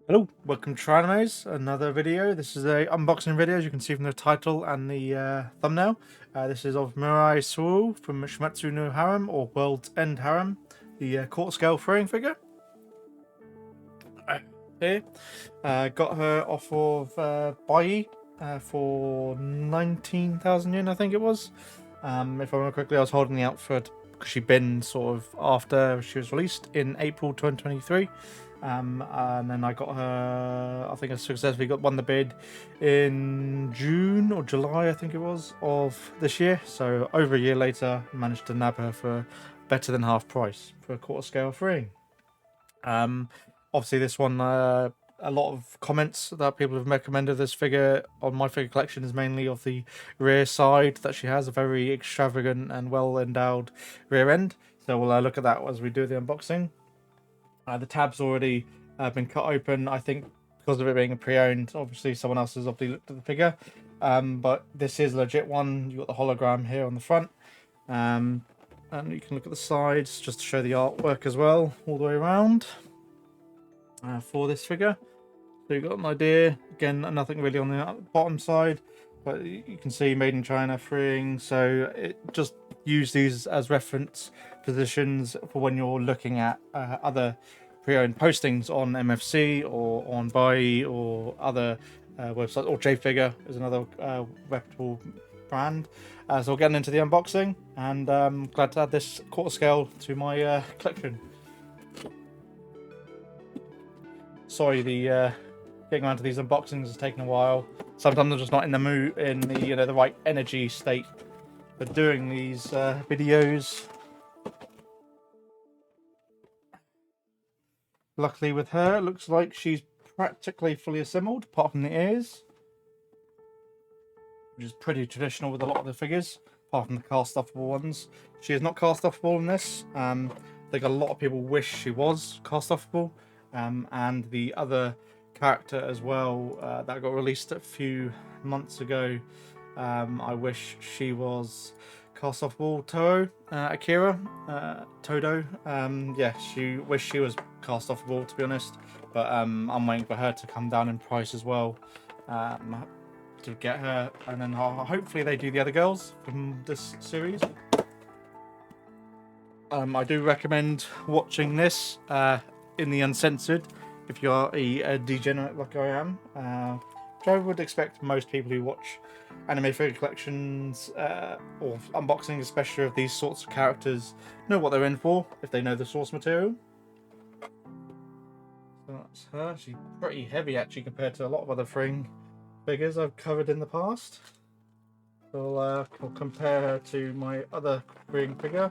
Hello, welcome to Trinomos, another video. This is a unboxing video, as you can see from the title and the thumbnail. This is of Mira from Shimatsu no Harem, or World's End Harem, the court scale throwing figure. Here, got her off of Bai for 19,000 yen, I think it was. If I remember correctly, I was holding the out for it because she'd been sort of after she was released in April 2023. And then I got her, I think I successfully won the bid in June or July, I think it was, of this year. So over a year later, managed to nab her for better than half price for a quarter scale free. Obviously this one, a lot of comments that people have recommended this figure on my figure collection is mainly of the rear side, that she has a very extravagant and well endowed rear end. So we'll look at that as we do the unboxing. The tab's already been cut open, I think, because of it being a pre-owned. Obviously, someone else has obviously looked at the figure, but this is a legit one. You've got the hologram here on the front, and you can look at the sides just to show the artwork as well, all the way around for this figure. So you've got an idea. Again, nothing really on the bottom side, but you can see made in China freeing. So it just use these as reference positions for when you're looking at other pre-owned postings on MFC or on Buy or other websites, or JFigure is another reputable brand. So we're getting into the unboxing, and glad to add this quarter scale to my collection. Sorry, the getting around to these unboxings has taken a while. Sometimes I'm just not in the mood, in the the right energy state for doing these videos. Luckily with her, it looks like she's practically fully assembled, apart from the ears, which is pretty traditional with a lot of the figures, apart from the cast-offable ones. She is not cast-offable in this. I think a lot of people wish she was cast-offable, and the other character as well that got released a few months ago, I wish she was cast-offable. Akira Todo, yeah, she wished she was cast-offable, to be honest, but I'm waiting for her to come down in price as well, to get her, and then hopefully they do the other girls from this series. I do recommend watching this in the uncensored if you are a degenerate like I am, which I would expect most people who watch anime figure collections or unboxing, especially of these sorts of characters, know what they're in for if they know the source material. So that's her. She's pretty heavy actually compared to a lot of other freeing figures I've covered in the past. So I'll compare her to my other freeing figure.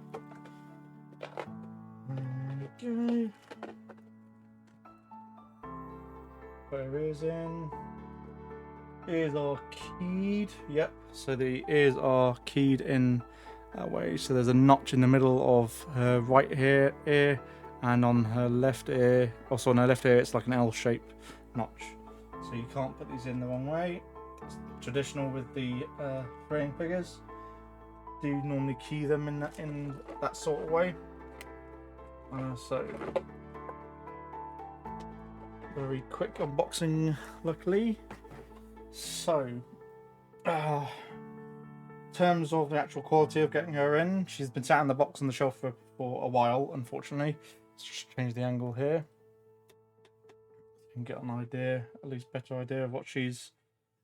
Okay. Where is in? Ears are keyed. Yep. So the ears are keyed in that way. So there's a notch in the middle of her right ear, and on her left ear. Also on her left ear, it's like an L-shaped notch. So you can't put these in the wrong way. It's traditional with the freeing figures. Do normally key them in that sort of way. So very quick unboxing, luckily. So, in terms of the actual quality of getting her in, she's been sat in the box on the shelf for a while, unfortunately. Let's just change the angle here. You can get an idea, at least better idea of what she's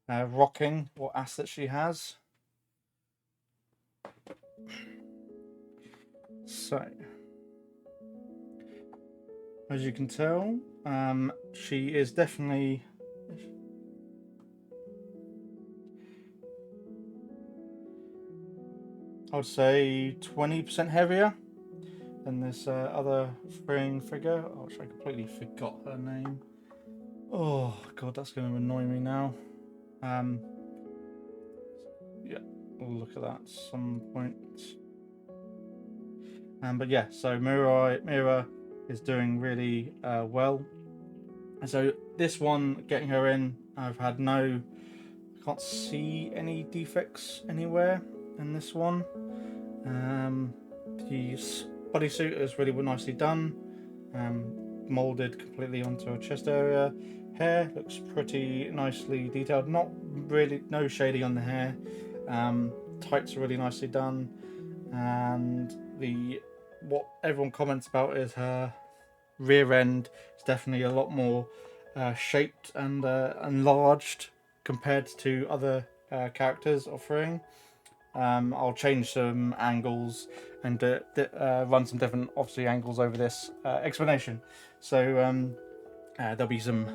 rocking, what assets she has. So, as you can tell, she is definitely, I would say, 20% heavier than this other freeing figure. Oh, I completely forgot her name. Oh god, that's going to annoy me now. Yeah, we'll look at that at some point. But yeah, so Mira is doing really well. And so this one, getting her in, I've had I can't see any defects anywhere in this one. The bodysuit is really nicely done, molded completely onto her chest area. hair looks pretty nicely detailed. Not really, no shading on the hair. Tights are really nicely done, and what everyone comments about is her rear end is definitely a lot more shaped and enlarged compared to other characters offering. I'll change some angles and run some different, obviously, angles over this explanation. So there'll be some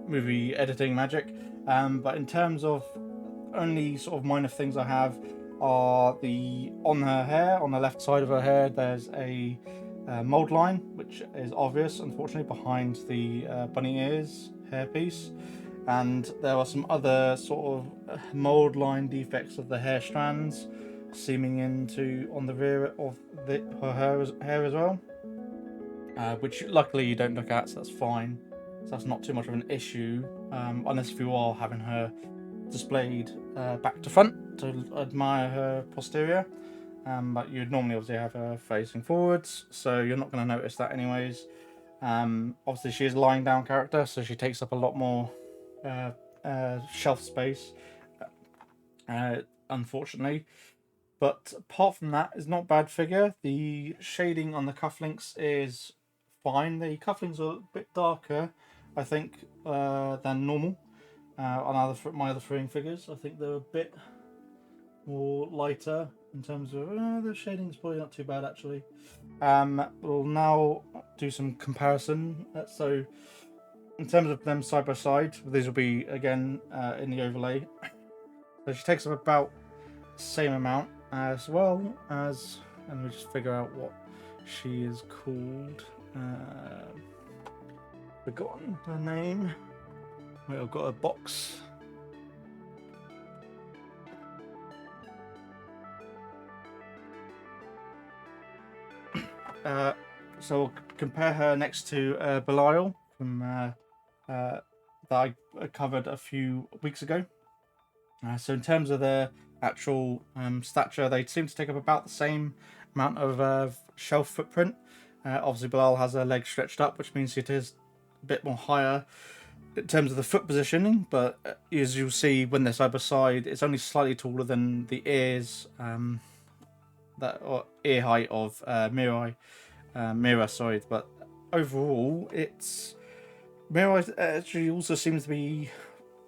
movie editing magic. But in terms of only sort of minor things I have are on her hair, on the left side of her hair, there's a mold line, which is obvious, unfortunately, behind the bunny ears hairpiece. And there are some other sort of mold line defects of the hair strands seaming into on the rear of her hair as well, which luckily you don't look at, so that's fine. So that's not too much of an issue, unless if you are having her displayed back to front to admire her posterior. But you'd normally obviously have her facing forwards, so you're not going to notice that anyways. Obviously she is a lying down character, so she takes up a lot more shelf space, unfortunately. But apart from that, it's not a bad figure. The shading on the cufflinks is fine. The cufflinks are a bit darker, I think, than normal. On my other throwing figures, I think they're a bit more lighter in terms of the shading is probably not too bad actually. We'll now do some comparison. So in terms of them side by side, these will be again in the overlay. So she takes up about the same amount, as well as, and we just figure out what she is called. Forgotten her name. Wait, I've got a box. So we'll compare her next to Belial from that I covered a few weeks ago. So in terms of their actual stature, they seem to take up about the same amount of shelf footprint. Obviously, Belial has her legs stretched up, which means it is a bit more higher in terms of the foot positioning, but as you'll see when they're side by side, it's only slightly taller than the ears, or ear height of Mira, sorry. But overall, Mira actually also seems to be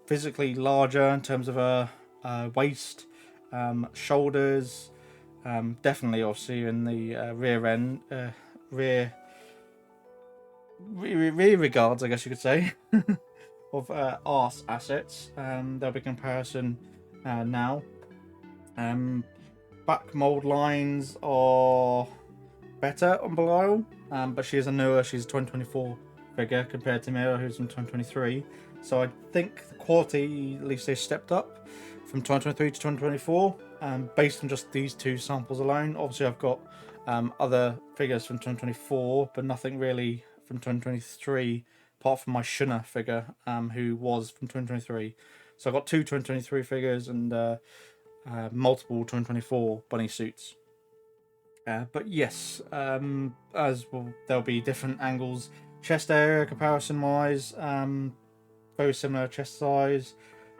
physically larger in terms of her waist, shoulders, definitely obviously in the rear end, rear regards, I guess you could say. Of arse assets. There'll be comparison now. Back mold lines are better on Belial, but she is a newer, she's a 2024 figure compared to Mira, who's in 2023. So I think the quality, at least they stepped up from 2023 to 2024, based on just these two samples alone. Obviously I've got other figures from 2024, but nothing really from 2023 apart from my Shunna figure, who was from 2023. So I've got two 2023 figures and multiple 2024 bunny suits. But yes, as well, there'll be different angles. Chest area comparison wise, very similar chest size.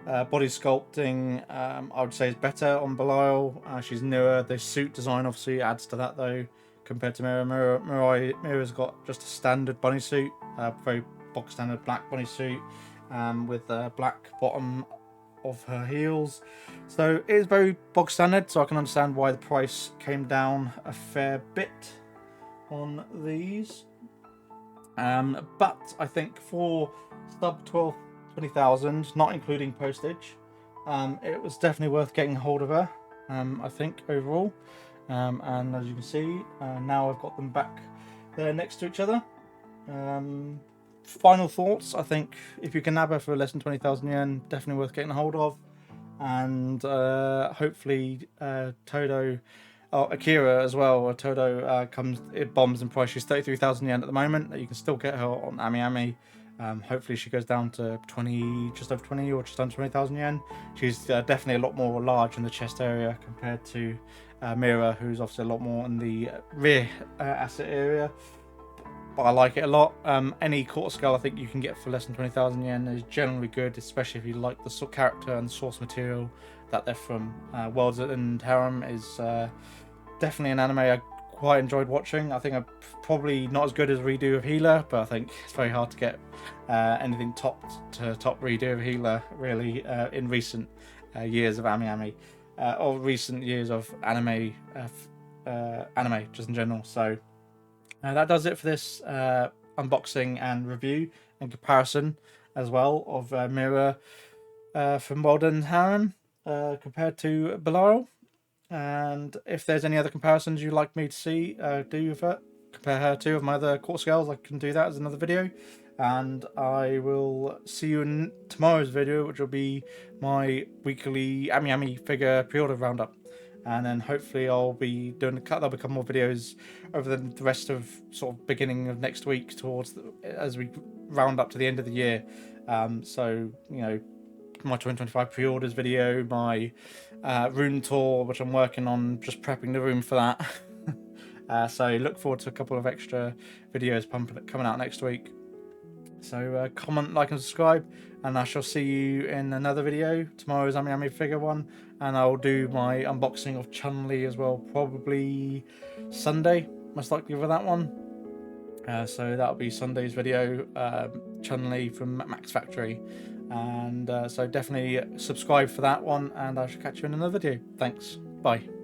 Body sculpting, I would say is better on Belial. She's newer. The suit design obviously adds to that though, compared to Mira. Mira's got just a standard bunny suit, very box standard black bunny suit, with a black bottom of her heels. So it is very box standard, so I can understand why the price came down a fair bit on these. But I think for sub 20,000, not including postage, it was definitely worth getting hold of her, I think, overall. And as you can see, now I've got them back there next to each other. Final thoughts, I think if you can nab her for less than 20,000 yen, definitely worth getting a hold of. And hopefully Todo, Akira as well, Todo it bombs in price. She's 33,000 yen at the moment. You can still get her on Ami Ami. Hopefully she goes down to 20, just over 20 or just under 20,000 yen. She's definitely a lot more large in the chest area compared to Mira, who's obviously a lot more in the rear asset area. but I like it a lot. Any quarter scale I think you can get for less than 20,000 yen is generally good, especially if you like the sort of character and source material that they're from. Worlds and Harem is definitely an anime I quite enjoyed watching. I think I'm probably not as good as redo of Healer, but I think it's very hard to get anything top redo of Healer really in recent years of Ami or recent years of anime just in general. So that does it for this unboxing and review and comparison as well of Mira from World and Harem compared to Belial. And if there's any other comparisons you'd like me to see, compare her to of my other quarter scales, I can do that as another video. And I will see you in tomorrow's video, which will be my weekly Ami figure pre-order roundup. And then hopefully I'll be doing there'll become more videos over the rest of sort of beginning of next week as we round up to the end of the year. So you know, my 2025 pre-orders video, my room tour, which I'm working on, just prepping the room for that. So look forward to a couple of extra videos coming out next week. So comment, like and subscribe, and I shall see you in another video. Tomorrow's Ami figure one, and I'll do my unboxing of Chun-Li as well, probably Sunday, most likely for that one. So that'll be Sunday's video, Chun-Li from Max Factory. And so definitely subscribe for that one, and I shall catch you in another video. Thanks. Bye.